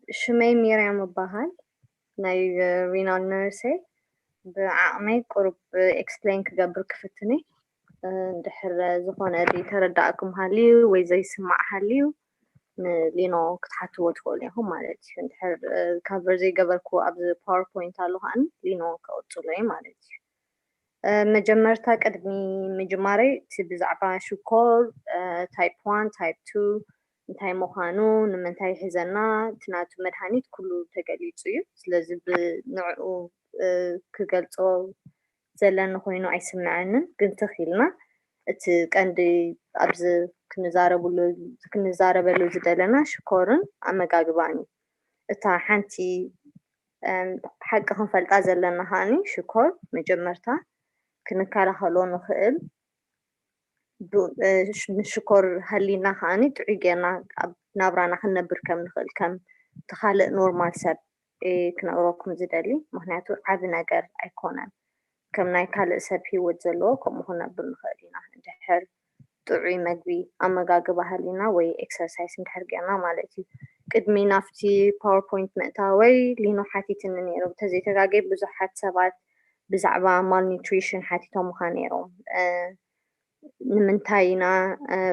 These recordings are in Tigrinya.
شمي ميريام ببهال ناي رينال نيرسي بعقمي قرب explain كقبر كفتني دحر زخون أدي تردأكم هاليو ويزي سمع هاليو لينو كتحتو تقولي هم مالتي دحر كابر زي قبركو أبز باوربوينت هالو هان لينو كأوتولي مالتي مجمرتا قدمي مجماري تبزعبا شكور تايب 1 تايب 2 እንታይ ምዃኑ ንምንታይ ሒዘና ትናቱ መድሃኒት ኩሉ ተገሊጹ እዩ ስለዚ ብንዕኡ ክገልጾ ዘለና ኮይኑ ኣይስምዐንን ግን ተኺልና እቲ ቀንዲ ኣብዚ ክንዛረበሉ ዝደለና ሽኮርን ኣመጋግባን እዩ እታ ሓንቲ ሓቂ ክንፈልጣ ዘለና ሃኒ ሽኮር መጀመርታ ክንከላኸሎ ንኽእል ሽኮር ሃሊና ሃኒ ጥዑይ ጌርና ኣብ ናብራና ክንነብር ከም ንኽእል ከም ተኻልእ ኖርማል ሰብ ክነብረኩም ዝደሊ ምክንያቱ ዓብ ነገር ኣይኮነን ከም ናይ ካልእ ሰብ ሂወት ዘለዎ ከምኡ ክነብር ንኽእል ኢና እንድሕር ጥዑይ መግቢ ኣመጋግባ ሃሊና ወይ ኤክሰርሳይዝ እንድሕር ጌርና ማለት እዩ ቅድሚ ናፍቲ ፓወርፖይንት ምእታወይ ሊኖ ሓቲትኒ ነይሩ ተዘይተጋገይ ብዙሓት ሰባት ብዛዕባ ማልኒትሪሽን ሓቲቶም ምዃ ነይሮም ንምንታይ ኢና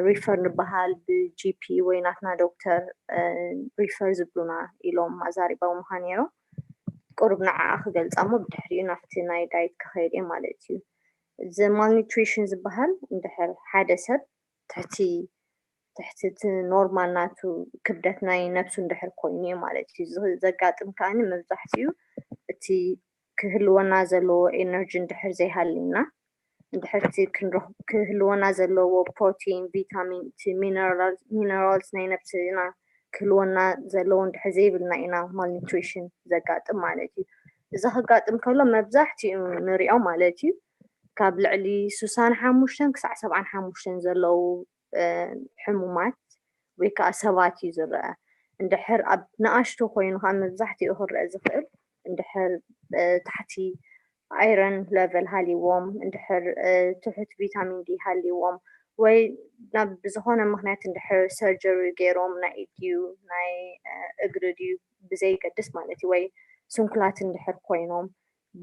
ሪፈር ንበሃል ብጂፒ ወይ ናትና ዶክተር ሪፈር ዝብሉና ኢሎም ኣዛሪቦም ምዃ ነይሮም ቁርብ ንዓኣ ክገልፃ እሞ ብድሕሪኡ ናፍቲ ናይ ዳይት ክኸይድ እየ ማለት እዩ እዚ ማልኒትሪሽን ዝበሃል እንድሕር ሓደ ሰብ ትሕቲ እቲ ኖርማል ናቱ ክብደት ናይ ነብሱ እንድሕር ኮይኑ እዩ ማለት እዩ ዘጋጥም ከዓኒ መብዛሕትኡ እቲ ክህልወና ዘለዎ ኤነርጂ እንድሕር ዘይሃልዩና እንድሕር እቲ ክህልወና ዘለዎ ፕሮቲን ቪታሚን እቲ ሚነራልስ ናይ ነብስና ክህልወና ዘለዎ እንድሕር ዘይብልና ኢና ማልኒትሪሽን ዘጋጥም ማለት እዩ እዚ ክጋጥም ከሎ መብዛሕትኡ ንሪኦ ማለት እዩ ካብ ልዕሊ 65 ክሳዕ 75 ዘለው ሕሙማት ወይ ከዓ ሰባት እዩ ዝረአ እንድሕር ኣብ ንኣሽቱ ኮይኑ ከዓ መብዛሕትኡ ክረአ ዝኽእል እንድሕር ታሕቲ አይረን ሌቨል ሃሊዎም እንድሕር ትሑት ቪታሚን ዲ ሃሊዎም ወይ ናብ ብዝኾነ ምክንያት እንድሕር ሰርጀሪ ገይሮም ናይ ኢድዩ ናይ እግሪ ድዩ ብዘይገድስ ማለት እዩ ወይ ስንኩላት እንድሕር ኮይኖም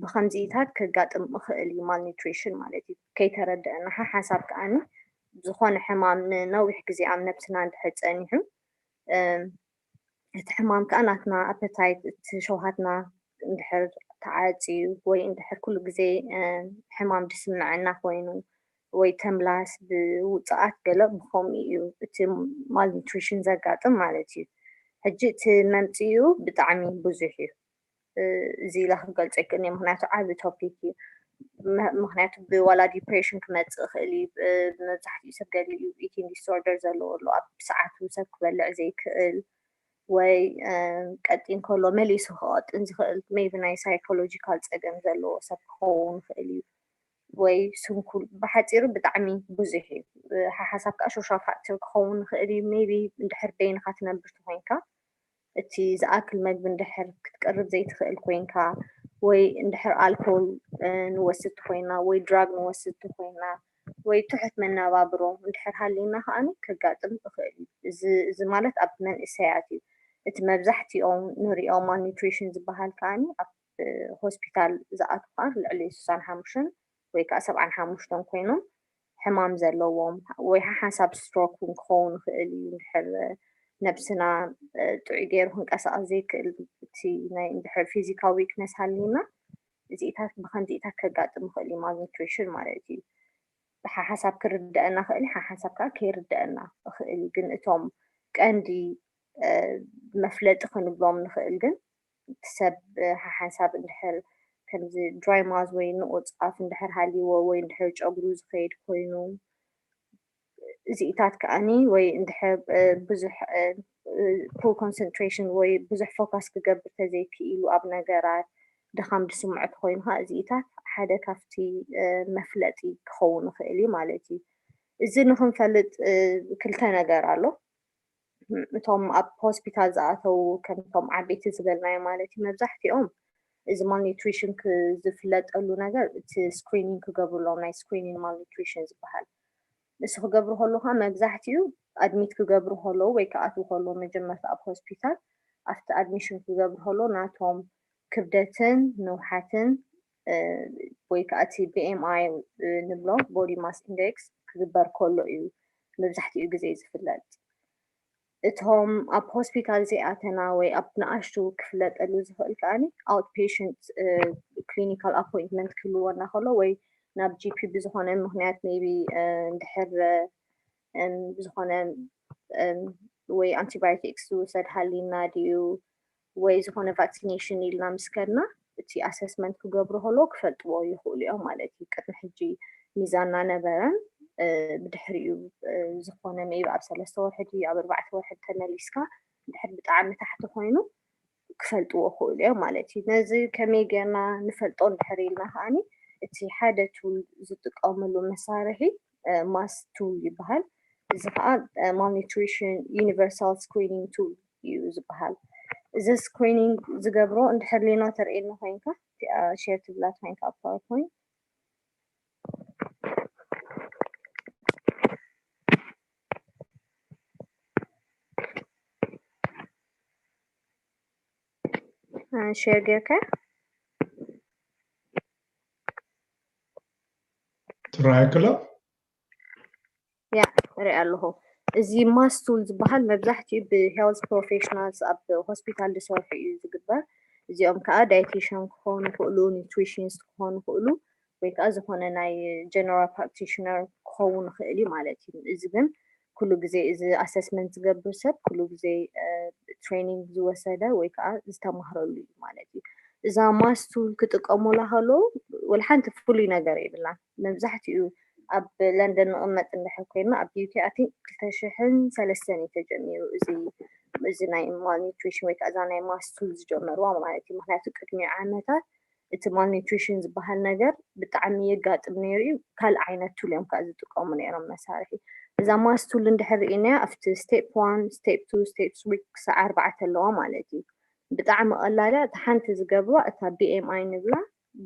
ብከምዚታት ከጋጥም እኽእል እዩ ማልኒትሪሽን ማለት እዩ ከይተረድአና ሓሳብ ከዓኒ ዝኾነ ሕማም ንነዊሕ ግዜ ኣብ ነብስና እንድሕር ፀኒሑ እቲ ሕማም ከዓ ናትና ኣፐታይት እቲ ሸውሃትና እንድሕር ተዓፅዩ ወይ እንድሕር ኩሉ ግዜ ሕማም ድስምዐና ኮይኑ ወይ ተምላስ ብውፅኣት ገለ ብከምኡ እዩ እቲ ማልኒትሪሽን ዘጋጥም ማለት እዩ ሕጂ እቲ መምፅኡ ብጣዕሚ ብዙሕ እዩ እዚ ኢለ ክገልፆ ይክእል እየ ምክንያቱ ዓብዪ ቶፒክ እዩ ምክንያቱ ብዋላ ዲፕሬሽን ክመፅእ ይኽእል እዩ መብዛሕትኡ ሰብ ገሊኡ ኢቲንግ ዲስኦርደር ዘለዎ ኣሎ ኣብ ሰዓቱ ሰብ ክበልዕ ዘይክእል ወይ ቀጢን ከሎ መሊሱ ክቐጥን ዝኽእል ሜይቢ ናይ ሳይኮሎጂካል ፀገም ዘለዎ ሰብ ክኸውን ይኽእል እዩ ወይ ስንኩል ብሓፂሩ ብጣዕሚ ብዙሕ እዩ ሓሳብ ከዓ ሾሻፋት ክኸውን ይኽእል እዩ ሜይቢ እንድሕር ደይንካ ትነብር ኮይንካ እቲ ዝኣክል መግቢ እንድሕር ክትቀርብ ዘይትኽእል ኮይንካ ወይ እንድሕር ኣልኮል ንወስድ ኮይና ወይ ድራግ ንወስድ ኮይና ወይ ትሑት መነባብሮ እንድሕር ሃሊና ከዓኒ ከጋጥም ይኽእል እዩ እዚ ማለት ኣብ መንእሰያት እዩ እቲ መብዛሕትኦም ንሪኦ ማልኒትሪሽን ዝበሃል ከዓኒ ኣብ ሆስፒታል ዝኣቱ ከዓ ልዕሊ 65 ወይ ከዓ 75 ኮይኖም ሕማም ዘለዎም ወይ ሓሳብ ስትሮክ ክኸውን ይኽእል እዩ እንድሕር ነብስና ጥዑይ ገይሩ ክንቀሳቀስ ዘይክእል እቲ ናይ እንድሕር ፊዚካል ዊክነስ ሃሊና እዚኢታት ብከምዚኢታት ከጋጥም ይኽእል እዩ ማልኒትሪሽን ማለት እዩ ብሓሓሳብ ክርድአና ክእል ሓሓሳብ ከዓ ከይርድአና ይኽእል ግን እቶም ቀንዲ መፍለጢ ክንብሎም ንኽእል ግን እቲ ሰብ ሓሓሳብ እንድሕር ከምዚ ድራይ ማውዝ ወይ ንቑፃፍ እንድሕር ሃሊዎ ወይ እንድሕር ጨጉሩ ዝኸይድ ኮይኑ እዚኢታት ከዓኒ ወይ እንድሕር ብዙሕ ፑር ኮንሰንትሬሽን ወይ ብዙሕ ፎካስ ክገብር ተዘይክኢሉ ኣብ ነገራት ድኻም ድስምዖት ኮይኑ ከዓ እዚኢታት ሓደ ካብቲ መፍለጢ ክኸውን ይኽእል እዩ ማለት እዩ እዚ ንክንፈልጥ ክልተ ነገር ኣሎ እቶም ኣብ ሆስፒታል ዝኣተው ከምቶም ዓበይቲ ዝበልናዮ ማለት እዩ መብዛሕትኦም እዚ ማልኒትሪሽን ዝፍለጠሉ ነገር እቲ ስክሪኒንግ ክገብርሎም ናይ ስክሪኒንግ ማልኒትሪሽን ዝበሃል ንሱ ክገብሩ ከለዉ ከዓ መብዛሕትኡ ኣድሚት ክገብሩ ከለዉ ወይ ከኣትዉ ከለዉ መጀመርታ ኣብ ሆስፒታል after admission ክገብርሎ ናቶም ክብደትን ንውሓትን ወይ ከዓ እቲ BMI ንብሎ body mass index ክግበር ከሎ እዩ መብዛሕትኡ ግዜ ዝፍለጥ እቶም ኣብ ሆስፒታል ዘይኣተና ወይ ኣብ ንኣሽቱ ክፍለጠሉ ዝኽእል ከዓኒ out patient clinical appointment ክህልወና ከሎ ወይ ናብ GP ብዝኾነ ምክንያት maybe እንድሕር ብዝኾነ ወይ antibiotics ዝውሰድ ሃሊና ድዩ ወይ ዝኾነ vaccination ኢልና ምስ ከድና እቲ assessment ክገብሩ ከሎ ክፈልጥዎ ይኽእሉ እዮም ማለት እዩ ቅድሚ ሕጂ ሚዛንና ነበረን ብድሕሪኡ ዝኾነ maybe ኣብ 3 ወርሒ ድዩ ኣብ 4 ወርሒ ተመሊስካ ድሕሪ ብጣዕሚ ታሕቲ ኮይኑ ክፈልጥዎ ይኽእሉ እዮም ማለት እዩ ነዚ ከመይ ጌርና ንፈልጦ እንድሕር ኢልና ከዓኒ እቲ ሓደ ቱል ዝጥቀምሉ መሳርሒ ማስ ቱል ይበሃል እዚ ከዓ malnutrition universal screening tool እዩ ዝበሃል እዚ ስክሪኒንግ ዝገብሮ እንድሕር ሊና ተርእየና ኮይንካ ሼር ትብላት ኮይንካ ኣብ ፓወርፖይንት share ጌርካ ትራይክላ ያ ርኢ ኣለኹ እዚ ማስ ቱል ዝበሃል መብዛሕትኡ ብሄልዝ ፕሮፌሽናልስ ኣብ ሆስፒታል ዝሰርሑ እዩ ዝግበር እዚኦም ከዓ ዳይቲሽን ክኾኑ ይኽእሉ ኒውትሪሽኒስት ክኾኑ ይኽእሉ ወይ ከዓ ዝኾነ ናይ ጀነራል ፕራክቲሽነር ክኸውን ይኽእል እዩ ማለት እዩ እዚ ግን ኩሉ ግዜ እዚ ኣሰስመንት ዝገብር ሰብ ኩሉ ግዜ ትሬኒንግ ዝወሰደ ወይ ከዓ ዝተማሃረሉ እዩ ማለት እዩ እዛ ማስ ቱል ክጥቀሙላ ከለዉ ወላ ሓንቲ ፍሉይ ነገር የብላ መብዛሕትኡ ኣብ ለንደን ንቕመጥ እንድሕር ኮይና ኣብ ዩኬ ኣቲ 2003 እዩ ተጀሚሩ እዚ ናይ malnutrition ወይ ከዓ እዛ ናይ ማስ ቱል ዝጀመርዋ ማለት እዩ ምክንያቱ ቅድሚ ዓመታት እቲ malnutrition ዝበሃል ነገር ብጣዕሚ የጋጥም ነይሩ እዩ ካልእ ዓይነት ቱል እዮም ከዓ ዝጥቀሙ ነይሮም መሳርሒ እዛ ማስ ቱል እንድሕር ርኢናያ ኣብቲ ስቴፕ 1 ስቴፕ 2 ስቴፕ 3 ክሳብ 4 ኣለዋ ማለት እዩ ብጣዕሚ ቀላል እታ ሓንቲ ዝገብሮ እታ BMI ንብላ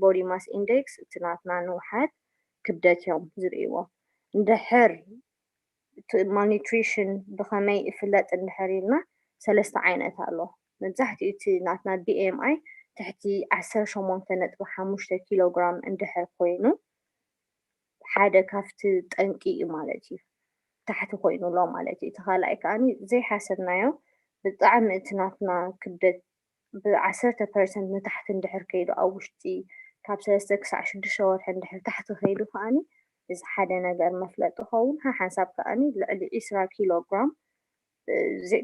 body mass index እቲ ናትና ንውሓት ክብደት እዮም ዝርእይዎ እንድሕር malnutrition ብኸመይ ይፍለጥ እንድሕር ኢልና 3 ዓይነት ኣሎ መብዛሕትኡ እቲ ናትና BMI ትሕቲ 18.5 ኪሎግራም እንድሕር ኮይኑ ሓደ ካብቲ ጠንቂ እዩ ማለት እዩ ታሕቲ ኮይኑሎ ማለት እዩ ተኻልኣይ ከዓኒ ዘይሓሰብናዮ ብጣዕሚ እቲ ናትና ክብደት ብ10% ንታሕቲ እንድሕር ከይዱ ኣብ ውሽጢ ካብ 3 ክሳብ 6 ወርሒ እንድሕር ታሕቲ ከይዱ ከዓኒ እዚ ሓደ ነገር መፍለጢ ኸውን ሓንሳብ ከዓኒ ልዕሊ 20 ኪሎግራም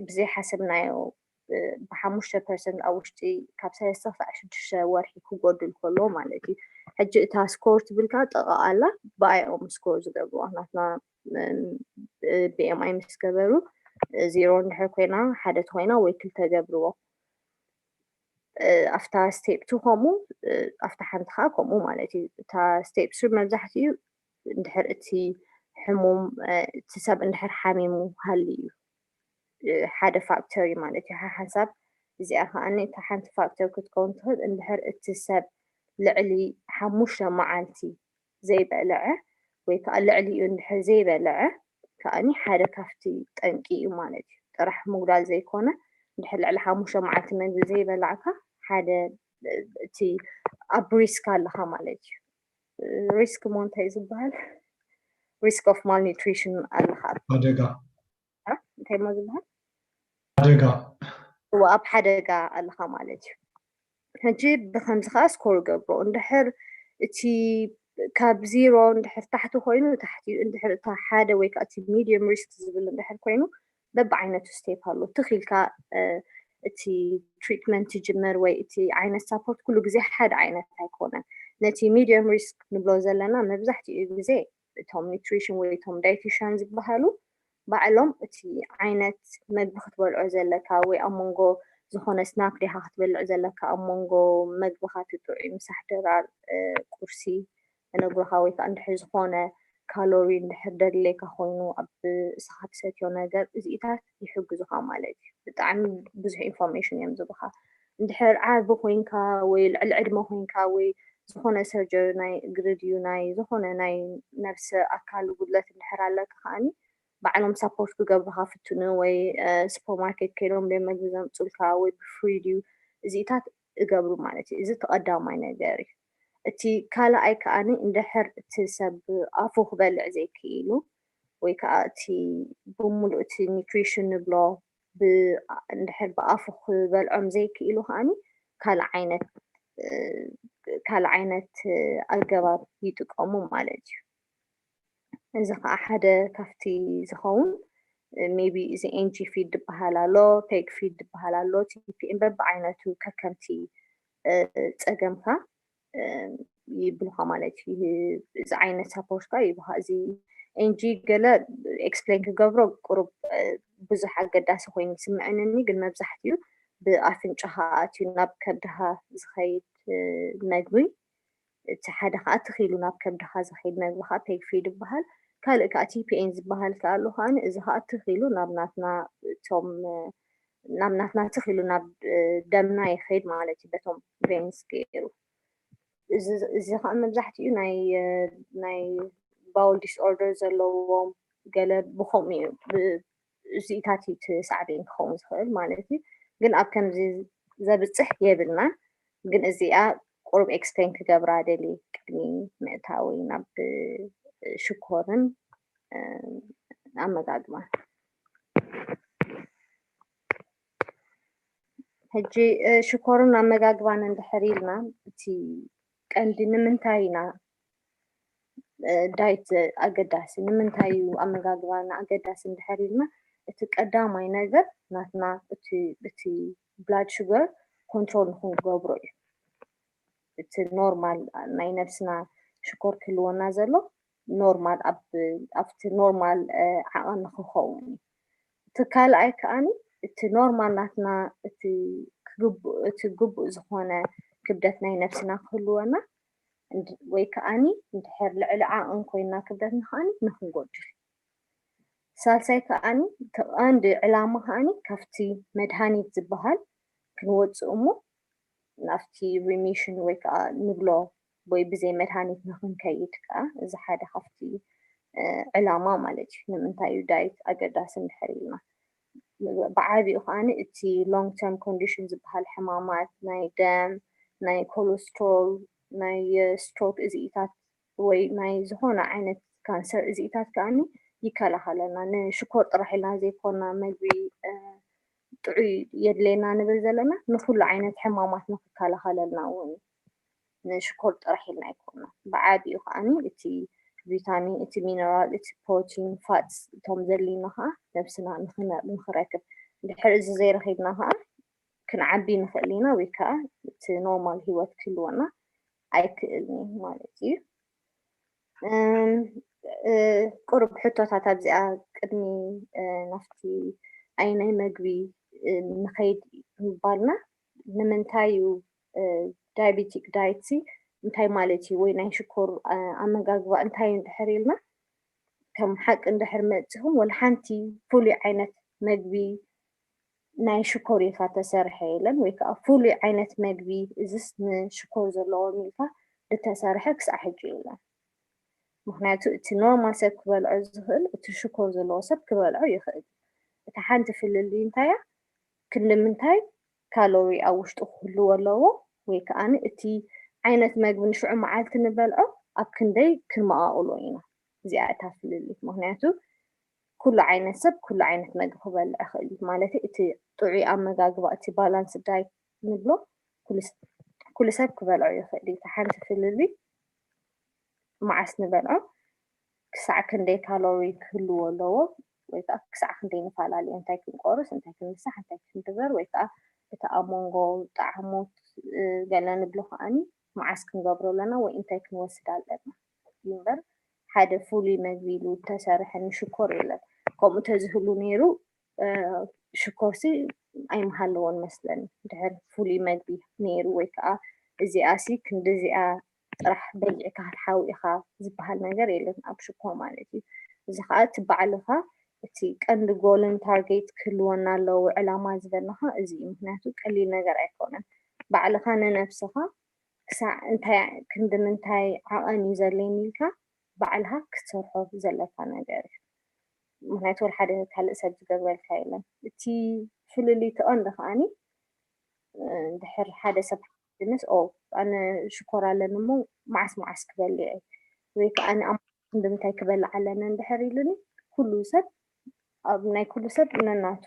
ብዘይሓሰብናዮ ብ5% ኣብ ውሽጢ ካብ 3 ክሳብ 6 ወርሒ ክጎድል ከሎ ማለት እዩ ሕጂ እታ ስኮር ትብልካ ጠቓኣላ ብኣይኦም ስኮር ዝገብርዋ ናትና BMI ምስ ገበሩ 0 እንድሕር ኮይና ሓደ ኮይና ወይ ክልተ ገብርዎ ኣፍታ ስቴፕ 2 ከምኡ ኣፍታ ሓንቲ ከዓ ከምኡ ማለት እዩ እታ ስቴፕ 3 መብዛሕትኡ እንድሕር እቲ ሕሙም እቲ ሰብ እንድሕር ሓሚሙ ሃልዩ ሓደ ፋክተር እዩ ማለት እዩ ሓሳብ እዚኣ ከዓኒ እታ ሓንቲ ፋክተር ክትከውን ትኽእል እንድሕር እቲ ሰብ ልዕሊ 5 መዓልቲ ዘይበልዐ ወይ ከዓ ልዕሊኡ እንድሕር ዘይበልዐ ከዓኒ ሓደ ካፍቲ ጠንቂ እዩ ማለት እዩ ጥራሕ ምጉዳል ዘይኮነ እንድሕር ልዕሊ 5 መዓልቲ ምግቢ ዘይበላዕካ ሓደ እቲ ኣብ ሪስክ ኣለኻ ማለት እዩ ሪስክ ሞ እንታይ ዝበሃል risk of malnutrition ኣለኻ ኣደጋ እንታይ ሞ ዝበሃል ኣደጋ ኣብ ሓደጋ ኣለኻ ማለት እዩ ሕጂ ብከምዚ ከዓ ስኮር ገብሮ እንድሕር እቲ ካብ 0 እንድሕር ታሕቲ ኮይኑ ታሕቲ እንድሕር እታ ሓደ ወይ ከዓ እቲ ሚድየም ሪስክ ዝብል እንድሕር ኮይኑ በብዓይነቱ ስቴፕ ኣሎ ትኺልካ እቲ ትሪትመንት ጅመር ወይ እቲ ዓይነት ሳፖርት ኩሉ ግዜ ሓደ ዓይነት ኣይኮነን ነቲ ሚድየም ሪስክ ንብሎ ዘለና መብዛሕትኡ ግዜ እቶም ኒውትሪሽን ወይ እቶም ዳይቲሽን ዝበሃሉ ባዕሎም እቲ ዓይነት ምግቢ ክትበልዖ ዘለካ ወይ ኣብ መንጎ ዝኾነ ስናክ ዲኻ ክትበልዕ ዘለካ ኣብ መንጎ ምግብኻ ትጥዑ ምሳሕ ድራር ቁርሲ ነግሮኻ ወይ ከዓ እንድሕር ዝኾነ ካሎሪ እንድሕር ደድለይካ ኮይኑ ኣብ እስኻ ትሰትዮ ነገር እዚኢታት ይሕግዙኻ ማለት እዩ ብጣዕሚ ብዙሕ ኢንፎርሜሽን እዮም ዝቡኻ እንድሕር ዓቢ ኮይንካ ወይ ልዕሊ ዕድመ ኮይንካ ወይ ዝኾነ ሰርጀሪ ናይ እግሪ ድዩ ናይ ዝኾነ ናይ ነፍሲ ኣካል ጉድለት እንድሕር ኣለካ ከዓኒ بعلهم سبورت كجبرها في التنو وي سوبر ماركت كيلهم لما جزم تلك وي بفريديو زيتات قبروا مالتي إذا تقدم معنا جاري تي كلا أي كأني اندحر تسب أفوق بلع زي كيلو ويكأتي بملؤتي نيوتريشن بلو اندحر بأفوق بلعم زي كيلو هاني كالعينة الجواب يتقوموا مالتي إذا أحد كفتي زخون maybe إذا NG feed بحالالو peg feed بحالالو TPM بعينته ككمتي تأجمها يبلغها مالتي إذا عينة سبورت يبها زي NG قال explain كجبر قرب بزح قداس خوين سمعنني قل ما بزحتيو بأفنجها أتيو ناب كبدها زخيد نجوي تحدخ أتخيلو ناب كبدها زخيد نجوها peg feed بحال كالك كأتي بين زبهال كالو هان إذا أتخيلو نابناتنا توم نابناتنا تخيلو ناب دمنا يخيد مالتي بتوم بين سكيرو إذا خان مزحتي ناي باول disorders اللو قال بخومي زيتاتي تساعدين خون خير مالتي جن أبكم زبصح يبلنا جن إزاي قرب explain كجبر دلي كني متاوي ناب شكرًا أمجاجما هجي شكرًا أمجاجما عند حريلنا تي عندي نمنتاينا دايت أقداس نمنتايو أمجاجما أقداس عند حريلنا تقدام أي نجار ناتنا بتي blood sugar control نكون جبروي بتي normal ناي نفسنا شكر كله نازله نورمال أفتي نورمال عقل نخووني تكال أي كأني تي نورمال ناتنا تجب زخونة كبدتنا نفسنا كلوانا ويكأني ندحر لعقل كوينا كبدتنا خاني نخنقول سالسي كأني عند علامة خاني كفتي مدهاني تزبهال كنوت أمو نفتي remission ويكأ نبلو بوي بزي مدهاني نخن كيد كأ إذا حدا خفتي علامة مالتي نمنتايو دايت أقداس نحرينا بعابي أخاني إتي long term conditions بهالحمامات ناي دم ناي كوليسترول ناي ستروك إزيتات وي ناي زهونا عينة كانسر إزيتات كأني يكالها لنا نشكر طرح لنا زي كنا مجبي تعيد يدلينا نبذلنا نفل عينة حمامات نكالها لنا وني نشكر طرح لنا يكونا بعابي أخاني إتي فيتامين إتي مينرال إتي بروتين فاتس توم زلينها نفسنا نخركب الحرز زي رخيدناها كنعبي نخلينا ويكا إتي نورمال هيوات كلوانا أيكلني مالتي قرب حتى تابزئة قدني نفتي أيني مجبي نخيد بالنا نمنتايو diabetic دايتي انتاي مالتي وين شكر أمجاجوا انتاي ندحريلنا كم حق ندحر متهم والحنتي فولي عينة مجبي ناي شكر يخاطر سرحيلا ويكا فولي عينة مجبي إزسن شكر زلوا ميلفا لتسارحك سأحجيلا مخناتو اتي نورمال سب كبالعو زهل اتي شكر زلوا سب كبالعو يخيد اتحانت في اللي انتايا كل منتاي كالوري أو وشتو خلو اللو ويكا أنا اتي عينة مجبي نشعو معالت نبالعو أبكندي كل ما أقولوينا زيادة في اللي مهناتو كل عينة سب كل عينة مجبو بالأخير مالتي اتي طعي أما جاجبا اتي بالانس دايت نبلو كل سب كبالعو يخير تحانت في اللي معس نبالعو كساعة كندي كالوري كلو اللو ويكا كساعة كندي نفعلالي انتاي كن قورس انتاي كن مساح انتاي كن تبر ويكا بتأمونغو طعموت قالنا نبلو خاني معس كنقبرو لنا وإنتاي كنوسد على الأبنى ينبر حدا فولي مجبيلو تسارح شكر إلا كوم تزهلو نيرو شكرسي أي محلوان مثلا دهر فولي مجبي نيرو ويكا إزي آسي كندزي راح بيعك هتحاول إخا زبها النجار اللي أبشكوا مالتي إذا خاطر بعلها تي كان جولن تارجت كلونا لو علامات ذنها إزي مهناتو كلي نجار أيقونا بعلها أنا نفسها ساعة انتاي كند منتاي عقاني زلينيكا بعلها كترحو زلفا نجار ምክንያቱ ሓደ ካልእ ሰብ ዝገበረልካ የለን እቲ ፍልልይ ተቐንዲ ከዓኒ ድሕር ሓደ ሰብ ድንስ ኣነ ሽኮር ኣለኒ እሞ መዓስ ክበልዕ ወይ ከዓ ብምንታይ ክበልዕ ኣለነ እንድሕር ኢሉኒ ኩሉ ሰብ ኣብ ናይ ኩሉ ሰብ ነናቱ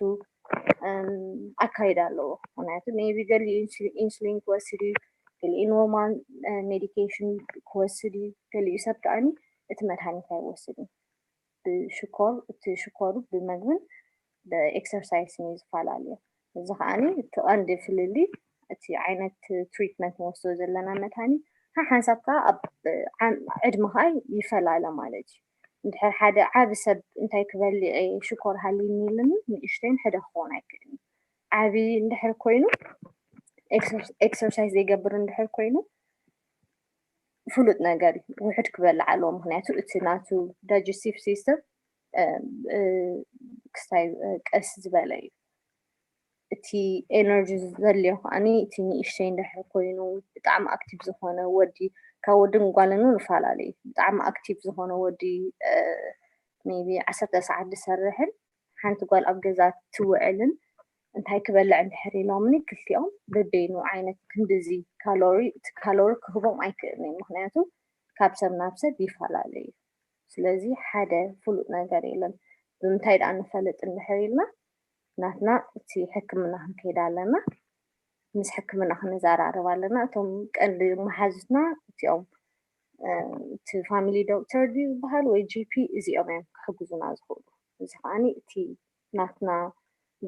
ኣካይዳ ኣለዎ ምክንያቱ ሜቢ ገሊኡ ኢንሱሊን ክወስድ እዩ ገሊኡ ኖርማል ሜዲኬሽን ክወስድ እዩ ገሊኡ ሰብ ከዓኒ እቲ መድሃኒት ኣይወስድን ብሽኮር እቲ ሽኮሩ ብምግብን ብኤክሰርሳይስን እዩ ዝፈላለዩ እዚ ከዓኒ እቲ ቀንዲ ፍልሊ እቲ ዓይነት ትሪትመንት ንወስዶ ዘለና መድሃኒት ሓንሳብካ ኣብ ዕድመኻ ይፈላለ ማለት እዩ እንድሕር ሓደ ዓብ ሰብ እንታይ ክበልዕ ሽኮር ሃልዩኒ ኢሉኒ ንእሽተይን ሕደ ክኾን ኣይክእልን ዓብዪ እንድሕር ኮይኑ ኤክሰርሳይዝ ዘይገብር እንድሕር ኮይኑ ፍሉጥ ነገር እዩ ውሕድ ክበልዕ ኣለዎ ምክንያቱ እቲ ናቱ ዳይጀስቲቭ ሲስተም ክስታይ ቀስ ዝበለ እዩ እቲ ኤነርጂ ዘድልዮ ከዓኒ እቲ ንእሽተይ እንድሕር ኮይኑ ብጣዕሚ ኣክቲቭ ዝኾነ ወዲ ካብ ወድን ጓልን ንፈላለዩ ብጣዕሚ ኣክቲቭ ዝኾነ ወዲ ሜቢ 10 ሰዓት ዝሰርሕን ሓንቲ ጓል ኣብ ገዛ ትውዕልን እንታይ ክበልዕ እንድሕር ኢሎምኒ ክልቲኦም በበይኑ ዓይነት ክንዲዚ ካሎሪ እቲ ካሎሪ ክህቦም ኣይክእልን ምክንያቱ ካብ ሰብ ናብ ሰብ ይፈላለዩ ስለዚ ሓደ ፍሉጥ ነገር የለን ብምንታይ ደኣ ንፈልጥ እንድሕር ኢልና ናትና እቲ ሕክምና ክንከይድ ኣለና ምስ ሕክምና ክንዘራረብ ኣለና እቶም ቀንዲ መሓዙትና እቲኦም እቲ ፋሚሊ ዶክተር ድዩ ዝበሃል ወይ ጂፒ እዚኦም እዮም ክሕግዙና ዝኽእሉ እዚ ከዓኒ እቲ ናትና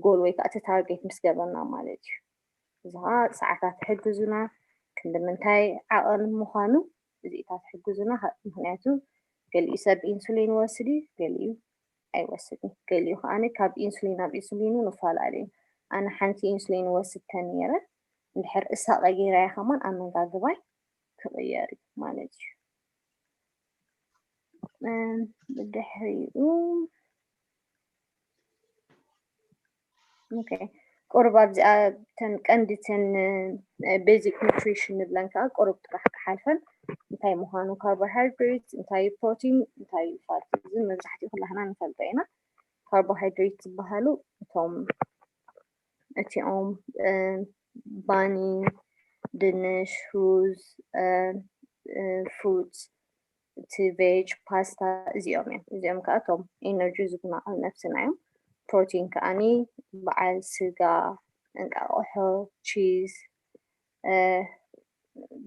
ጎል ወይ ከዓ እቲ ታርጌት ምስ ገበርና ማለት እዩ እዚ ከዓ ሰዓታት ሕግዙና ክንዲ ምንታይ ዓቐን ምዃኑ እዚኢታት ሕግዙና ምክንያቱ ገሊኡ ሰብ ኢንሱሊን ይወስድ እዩ ገሊኡ ኣይወስድን ገሊኡ ከዓኒ ካብ ኢንሱሊን ናብ ኢንሱሊን ንፈላለዩ ኣነ ሓንቲ ኢንሱሊን ወስድ ተነይረ እንድሕር እሳ ቀይራያ ከማን ኣመጋግባይ ክቕየር እዩ ማለት እዩ ድሕሪኡ ኦኬ ቁርብ ኣብዚኣ ተን ቀንዲተን ቤዚክ ኒውትሪሽን ንብለን ከዓ ቁርብ ጥራሕ ክሓልፈን እንታይ ምዃኑ ካርቦሃይድሬት እንታይ ፕሮቲን እንታይ ፋት እዚ መብዛሕትኡ ኩላህና ንፈልጦ ኢና ካርቦሃይድሬት ዝበሃሉ እቲኦም ባኒ ድንሽ ሩዝ ፍሩትስ እቲ ቬጅ ፓስታ እዚኦም ከዓ እቶም ኤነርጂ ዝጉና ኣብ ነፍስና እዮም ፕሮቲን ከዓኒ በዓል ስጋ እንቃቆሖ ቺዝ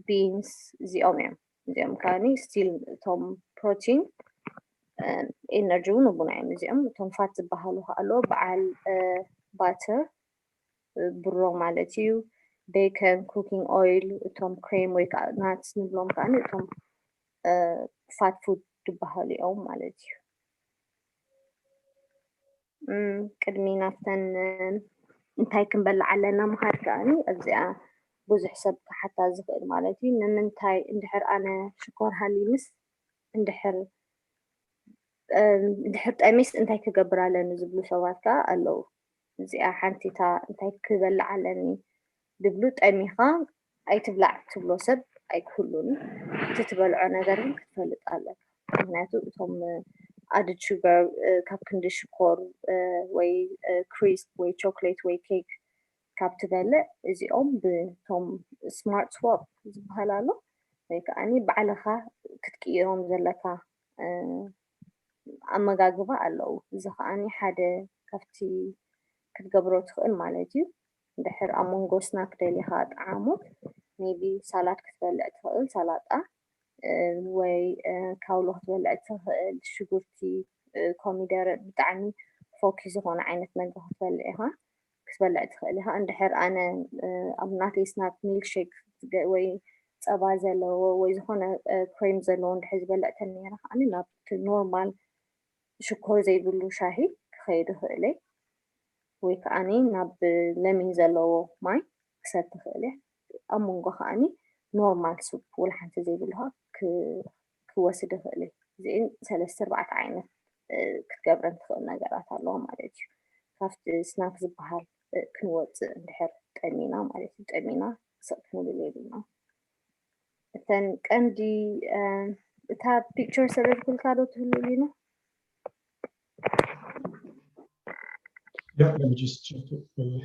ቢንስ እዚኦም ከዓኒ ስቲል እቶም ፕሮቲን ኤነርጂ እውን ውጉና እዮም እዚኦም እቶም ፋት ዝበሃሉ ኣሎ በዓል ባተር ብሮ ማለት እዩ ቤከን ኩኪንግ ኦይል እቶም ክሬም ወይ ከዓ ናትስ ንብሎም ከዓኒ እቶም ፋት ፉድ ዝበሃሉ እዮም ማለት እዩ ቅድሚ ናፍተን እንታይ ክንበልዕ ኣለና ምኻድ ከዓኒ ኣብዚኣ ብዙሕ ሰብ ክሓታ ዝኽእል ማለት እዩ ንምንታይ እንድሕር ኣነ ሽኮር ሃልዩንስ እንድሕር ጠሚስ እንታይ ክገብር ኣለኒ ዝብሉ ሰባት ከዓ ኣለዉ እዚኣ ሓንቲታ እንታይ ክበልዕ ኣለኒ ድብሉ ጠሚኻ ኣይትብላዕ ትብሎ ሰብ ኣይክህሉን እቲ ትበልዖ ነገር ግን ክትፈልጥ ኣለካ ምክንያቱ እቶም added sugar ካብ ክንዲ ሽኮር ወይ ክሪስፕ ወይ ቾኮሌት ወይ ኬክ ካብ ትበልዕ እዚኦም ብቶም ስማርት ስዋፕ ዝበሃል ኣሎ ወይ ከዓኒ ባዕልኻ ክትቅይሮም ዘለካ ኣመጋግባ ኣለዉ እዚ ከዓኒ ሓደ ካብቲ ክትገብሮ ትኽእል ማለት እዩ እንድሕር ኣብ መንጎ ስናክ ደሊኻ ጣዓሞት ሜቢ ሳላድ ክትበልዕ ትኽእል ሰላጣ ወይ ካውሎ ክትበልዕ ትኽእል ሽጉርቲ ኮሚደረ ብጣዕሚ ፎኪስ ዝኾነ ዓይነት ነገር ክትበልዕ ትኽእል ኢኻ እንድሕር ኣነ ኣብ ናተይ ስናክ ሚልክሼክ ወይ ፀባ ዘለዎ ወይ ዝኾነ ክሬም ዘለዎ እንድሕር ዝበልዕ ተነይረ ከዓኒ ናብቲ ኖርማል ሽኮር ዘይብሉ ሻሂ ክኸይድ ይኽእል እየ ወይ ከዓኒ ናብ ለሚን ዘለዎ ማይ ክሰቲ ይኽእል እየ ኣብ መንጎ ከዓኒ ኖርማል ሱፕ ወላ ሓንቲ ዘይብልሃ ክወስድ ይኽእል እየ እዚአን 3-4 ዓይነት ክትገብረን ትኽእል ነገራት ኣለዎ ማለት እዩ ካብቲ ስናክ ዝበሃል ክንወፅእ እንድሕር ጠሚና ማለት እዩ ጠሚና ስቕ ክንብል የብልና እተን ቀንዲ እታ ፒክቸር ሰበዝኩልካ ዶ ትህልው ኢሉ Yeah, let me just check it for you.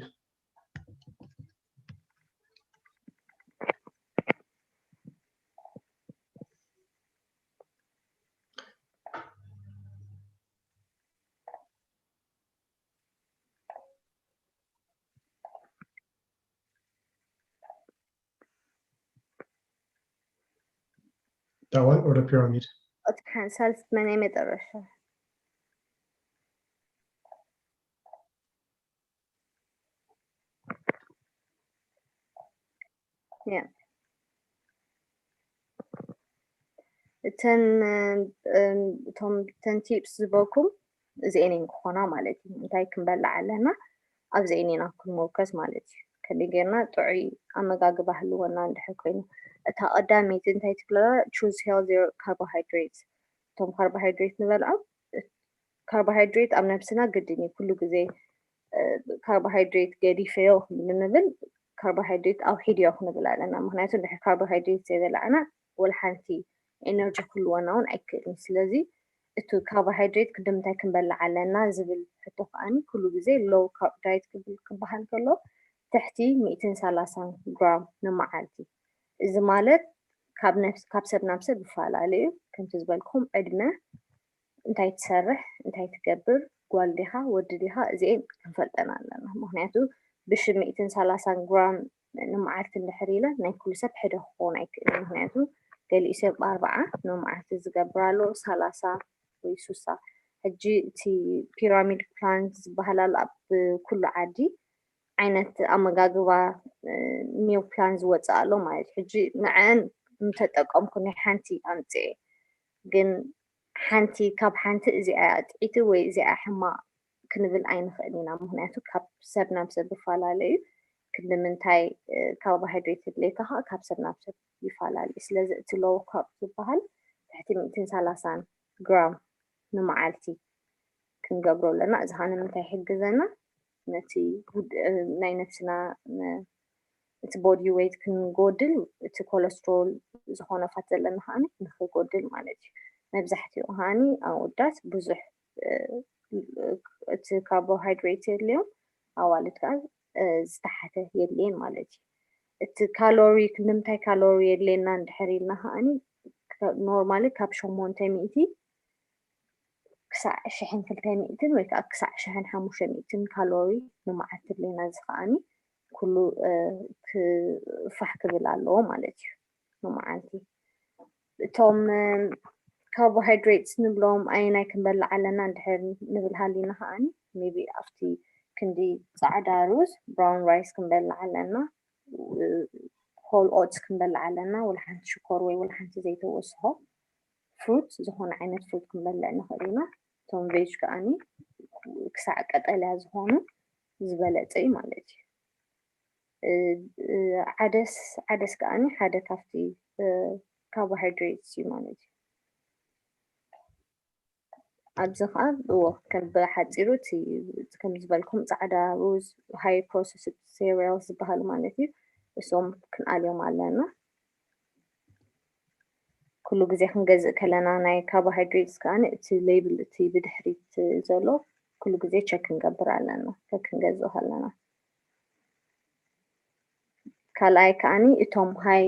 That one or the pyramid? كان ثالث من مدرسة. Yeah. تن تيبس زبوكم زينين خنا مالتي انتي كنبلع علينا أب زينينا كل مركز مالتي كدي جينا تعي أما جاج بحلو ونا ندحر كوينو تا قدامي تنتي تبلا choose healthier carbohydrates توم carbohydrates نبلع carbohydrate أم نفسنا قدني كله جزء carbohydrate قدي فيو نبل carbohydrate أو حديو نبلع لنا مهناتو نحن carbohydrate زي بلعنا والحنتي energy كل وناون أكل سلازي التو carbohydrate قدم تاكن بلع علينا زبل حتوقعني كله جزء low carb diet كبحان كله تحتي 230 جرام نمعالتي إذا مالت كاب سب نفسه بفعل عليه كنت زبالكم عدنا انتي تسرح انتي تكبر والديها ودديها زين كنفلتنا لنا مهناتو بش 230 جرام نمعالت النحريلة ناكل سب حدا خونيك مهناتو قال يسيب 4 نمعالت زقبرالو 30 ويسوسا هجي تي بيراميد بلانز بهلال بكل عادي عينت أمجاجوا ميو بلانز وتسألوا ما حجي نعن متتقم كوني حنتي أنتي جن حنتي كاب حنتي زي عيتي وي زي حما كنبل عين خلينا مهناتو كاب سبنا بسبب فلالي كنا من تاي كاربوهيدرات اللي كها كاب سبنا بسبب يفعلالي إسلا تلو كاب بهال تحتي 230 جرام نمعالتي كنقبرو لنا إذا هانا من تاي حجزنا نتي ناي نفسنا እቲ body weight ክንጎድል እቲ ኮሌስትሮል ዝኾነ ፋት ዘለና ሃኒ ንክጎድል ማለት እዩ መብዛሕትኡ ሃኒ ኣወዳት ብዙሕ እቲ ካርቦሃይድሬት የድልዮም ኣዋልድ ከዓ ዝተሓተ የድልየን ማለት እዩ እቲ ካሎሪ ንምንታይ ካሎሪ የድልየና እንድሕር ኢልና ሃኒ ኖርማሊ ካብ 800 ክሳዕ 1200 ወይ ከዓ ክሳዕ 1500 ካሎሪ ንመዓልቲ የድልየና እዚ ከዓኒ ኩሉ ክፋሕ ክብል ኣለዎ ማለት እዩ ንመዓልቲ እቶም ካርቦሃይድሬትስ ንብሎም ኣየናይ ክንበልዕ ኣለና እንድሕር ንብል ሃሊና ከዓኒ ሜቢ ኣብቲ ክንዲ ፃዕዳ ሩዝ ብራውን ራይስ ክንበልዕ ኣለና ሆል ኦትስ ክንበልዕ ኣለና ወላሓንቲ ሽኮር ወይ ወላሓንቲ ዘይተወስሖ ፍሩት ዝኾነ ዓይነት ፍሩት ክንበልዕ ንኽእል ኢና እቶም ቬጅ ከዓኒ ክሳዕ ቀጠልያ ዝኾኑ ዝበለፀ እዩ ማለት እዩ ዓደስ ከዓኒ ሓደ ካብቲ ካርቦሃይድሬትስ እዩ ማለት እዩ ኣብዚ ከዓ ከም ብሓፂሩ እቲ ከም ዝበልኩም ፃዕዳ ሩዝ ሃይ ፕሮሰስድ ሴሪያልስ ዝበሃሉ ማለት እዩ እሶም ክንኣልዮም ኣለና ኩሉ ግዜ ክንገዝእ ከለና ናይ ካርቦሃይድሬትስ ከዓኒ እቲ ሌብል እቲ ብድሕሪት ዘሎ ኩሉ ግዜ ቸክ ክንገብር ኣለና ክንገዝእ ከለና ካልኣይ ከዓኒ እቶም ሃይ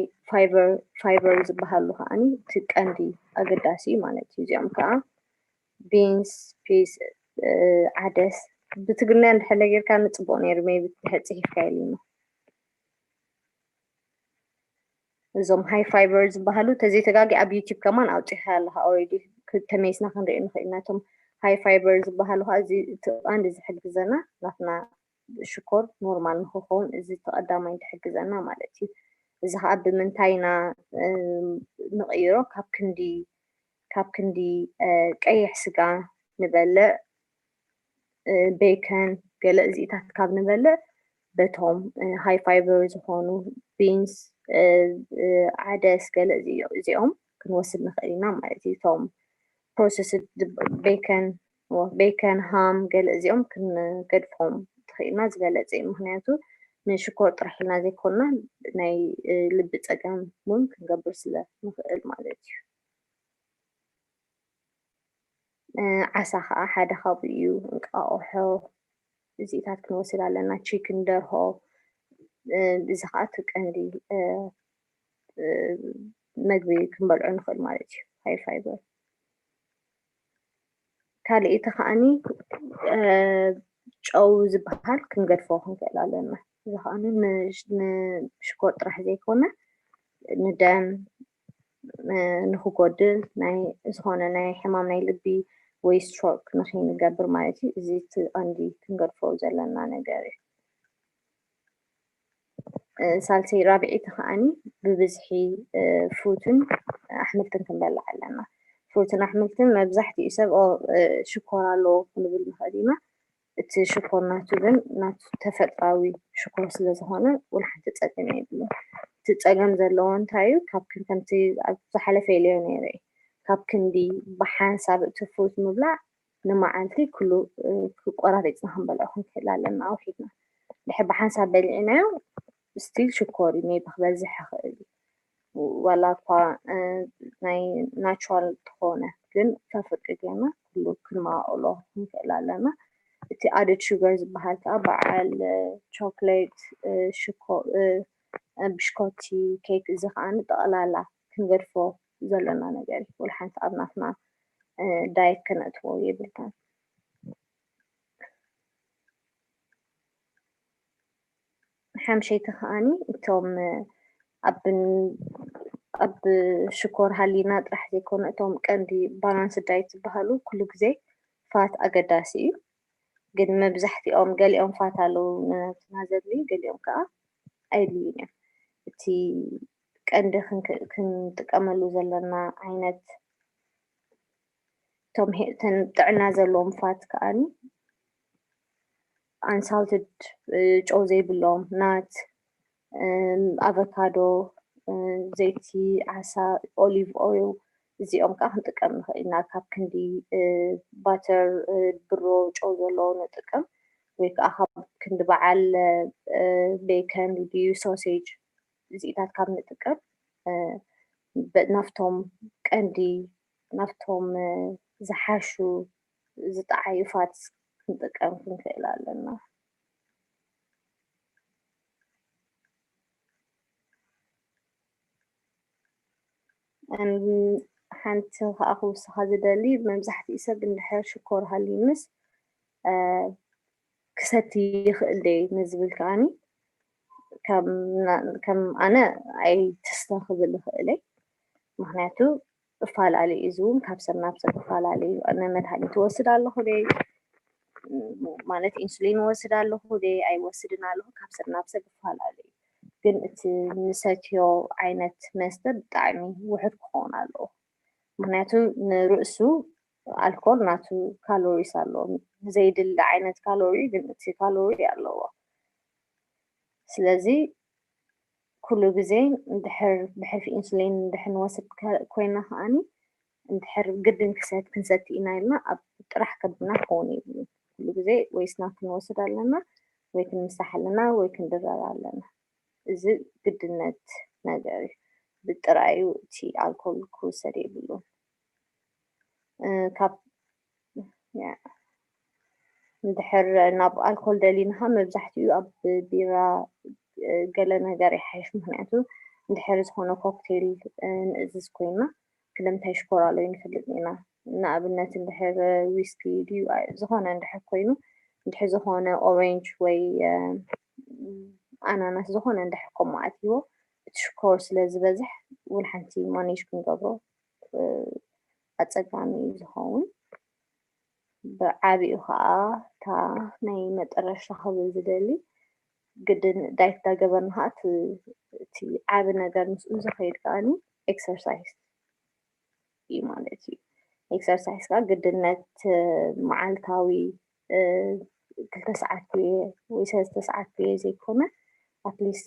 ፋይበር ዝበሃሉ ከዓኒ እቲ ቀንዲ ኣገዳሲ ማለት እዩ እዚኦም ከዓ ቢንስ ፒስ ዓደስ ብትግርኛ እንድሕር ጌርካ ንፅቡቅ ነይሩ ሜቢ ፅሒፍካ የለና እዞም ሃይ ፋይበር ዝበሃሉ ተዘይተጋጊ ኣብ ዩቲብ ከማን ኣውፂእካ ኣለካ ኦልሬዲ ተመይስና ክንሪኦ ንኽእል ኢና እቶም ሃይ ፋይበር ዝበሃሉ ከዓ እዚ አንድ ዝሕግዘና ናትና ሽኮር ኖርማል ንክኸውን እዚ ተቐዳማይ ዝሕግዘና ማለት እዩ እዚ ከዓ ብምንታይና ንቕይሮ ካብ ክንዲ ቀይሕ ስጋ ንበልዕ ቤከን ገለ እዚኢታት ካብ ንበልዕ በቶም ሃይ ፋይበር ዝኾኑ ቢንስ ዓደስ ገለ እዚኦም ክንወስድ ንኽእል ኢና ማለት እዩ እቶም ፕሮሰስድ ቤከን ሃም ገለ እዚኦም ክንገድፎም ትኽእልና ዝበለፀ እዩ ምክንያቱ ንሽኮር ጥራሕ ኢልና ዘይኮንና ናይ ልቢ ፀገም እውን ክንገብር ስለ ንኽእል ማለት እዩ ዓሳ ከዓ ሓደ ካብኡ እዩ እንቃቆሖ እዚታት ክንወስድ ኣለና ቺክን ደርሆ እዚ ከዓ እቲ ቀንዲ ምግቢ ክንበልዖ ንኽእል ማለት እዩ ሃይ ፋይበር ካልእ እቲ ከዓኒ ጨው ዝበሃል ክንገድፎ ክንክእል ኣለና እዚ ከዓኒ ንሽኮር ጥራሕ ዘይኮነ ንደም ንክጎድል ናይ ዝኾነ ናይ ሕማም ናይ ልቢ ወይ ስትሮክ ንከይንገብር ማለት እዩ እዚ እቲ ቀንዲ ክንገድፎ ዘለና ነገር እዩ ሳልሰይ ራብዒቲ ከዓኒ ብብዝሒ ፍሩትን ኣሕምልትን ክንበልዕ ኣለና ፍሩትን ኣሕምልትን መብዛሕትኡ ሰብ ሽኮር ኣለዎ ክንብል ንኽእል ኢና እቲ ሽኮር ናቱ ግን ናቱ ተፈጥራዊ ሽኮር ስለ ዝኾነ ውልሓንቲ ፀገም የብሉን እቲ ፀገም ዘለዎ እንታይ እዩ ካብ ከምቲ ኣብ ዝሓለፈ ኢለዮ ነይረ ካብ ክንዲ ብሓንሳብ እቲ ፍሩት ምብላዕ ንመዓልቲ ኩሉ ቆራሪፅና ክንበልዖ ክንክእል ኣለና ኣውሒድና ድሕር ብሓንሳብ በሊዕናዮ ስቲል ሽኮር እዩ ሜቢ ክበዝሕ ይኽእል ዋላ እኳ ናይ ናቹራል እንተኾነ ግን ተፍርቂ ጌርና ኩሉ ክንመቃቅሎ ክንክእል ኣለና እቲ ኣድድ ሹገር ዝበሃል ከዓ በዓል ቾክሌት ብሽኮቲ ኬክ እዚ ከዓ ጠቕላላ ክንገድፎ ዘለና ነገር እዩ ውልሓንቲ ኣብ ናትና ዳየት ከነእትዎ የብልናን ሓምሸይቲ ከዓኒ እቶም ኣብ ሽኮር ሃሊና ጥራሕ ዘይኮነ እቶም ቀንዲ ባላንስ ዳየት ዝበሃሉ ኩሉ ግዜ ፋት ኣገዳሲ እዩ ግን መብዛሕትኦም ገሊኦም ፋት ኣለዉ ነብስና ዘድልዩ ገሊኦም ከዓ ኣየድልዩን እዮም እቲ ቀንዲ ክንጥቀመሉ ዘለና ዓይነት እቶም ጥዕና ዘለዎም ፋት ከዓኒ አንሳልትድ ጨው ዘይብሎም ናት ኣቨካዶ ዘይቲ ዓሳ ኦሊቭ ኦይል እዚኦም ከዓ ክንጥቀም ንኽእል ኢና ካብ ክንዲ ባተር ብሮ ጨው ዘለዎ ንጥቀም ወይ ከዓ ካብ ክንዲ በዓል ቤከን ድዩ ሶሴጅ እዚታት ካብ ንጥቀም ናፍቶም ቀንዲ ናፍቶም ዝሓሹ ዝጠዓዩ ፋት ክንጥቀም ክንክእል ኣለና ሓንቲ ከዓ ክውስኻ ዝደሊ መብዛሕትኡ ሰብ እንድሕር ሽኮር ሃልዩ ምስ ክሰቲ ይኽእል ደ ንዝብል ከዓኒ ከም ኣነ ኣይትስተ ክብል ይኽእል ምክንያቱ እፈላለዩ እዩ እውን ካብ ሰብ ናብ ሰብ እፈላለዩ ኣነ መድሃኒት ወስድ ኣለኹ ደ ማለት ኢንሱሊን ወስድ ኣለኹ ደ ኣይወስድን ኣለኹ ካብ ሰብ ናብ ሰብ እፈላለዩ ግን እቲ ንሰትዮ ዓይነት መስተ ብጣዕሚ ውሕድ ክኸውን ኣለዎ ምክንያቱ ንርእሱ ኣልኮል ናቱ ካሎሪስ ኣለዎ ዘይድሊ ዓይነት ካሎሪ ግን እቲ ካሎሪ ኣለዎ ስለዚ ኩሉ ግዜ እንድሕር ብሕልፊ ኢንሱሊን እንድሕር ንወስድ ኮይና ከዓኒ እንድሕር ግድን ክንሰቲ ኢና ኢልና ኣብ ጥራሕ ከብድና ክኸውን የብሉን ኩሉ ግዜ ወይ ስናክ ክንወስድ ኣለና ወይ ክንምሳሕ ኣለና ወይ ክንድረር ኣለና እዚ ግድነት ነገር እዩ ብጥራዩ እቲ ኣልኮል ክውሰድ የብሉን ካብ እንድሕር ናብ ኣልኮል ደሊና መብዛሕትኡ ኣብ ቢራ ገለ ነገር ይሓይሽ ምክንያቱ እንድሕር ዝኾነ ኮክቴል ንእዝዝ ኮይና ክልምንታይ ሽኮር ኣለዎ ንፈልጥ ኢና ንኣብነት እንድሕር ዊስኪ ድዩ ዝኾነ እንድሕር ኮይኑ እንድሕር ዝኾነ ኦሬንጅ ወይ ኣናናስ ዝኾነ እንድሕር ከምኡ ኣትይዎ እቲ ሽኮር ስለ ዝበዝሕ ውልሓንቲ ማኔጅ ክንገብሮ ኣፀጋሚ እዩ ዝኸውን ብዓቢኡ ከዓ እታ ናይ መጠረሻ ክብል ዝደሊ ግድን ዳይት እንዳገበርና ከዓ እቲ ዓቢ ነገር ምስኡ ዝኸይድ ከዓኒ ኤክሰርሳይዝ እዩ ማለት እዩ ኤክሰርሳይዝ ከዓ ግድነት መዓልታዊ 2 ሰዓት ወይ 3 ሰዓት ዘይኮነ ኣትሊስት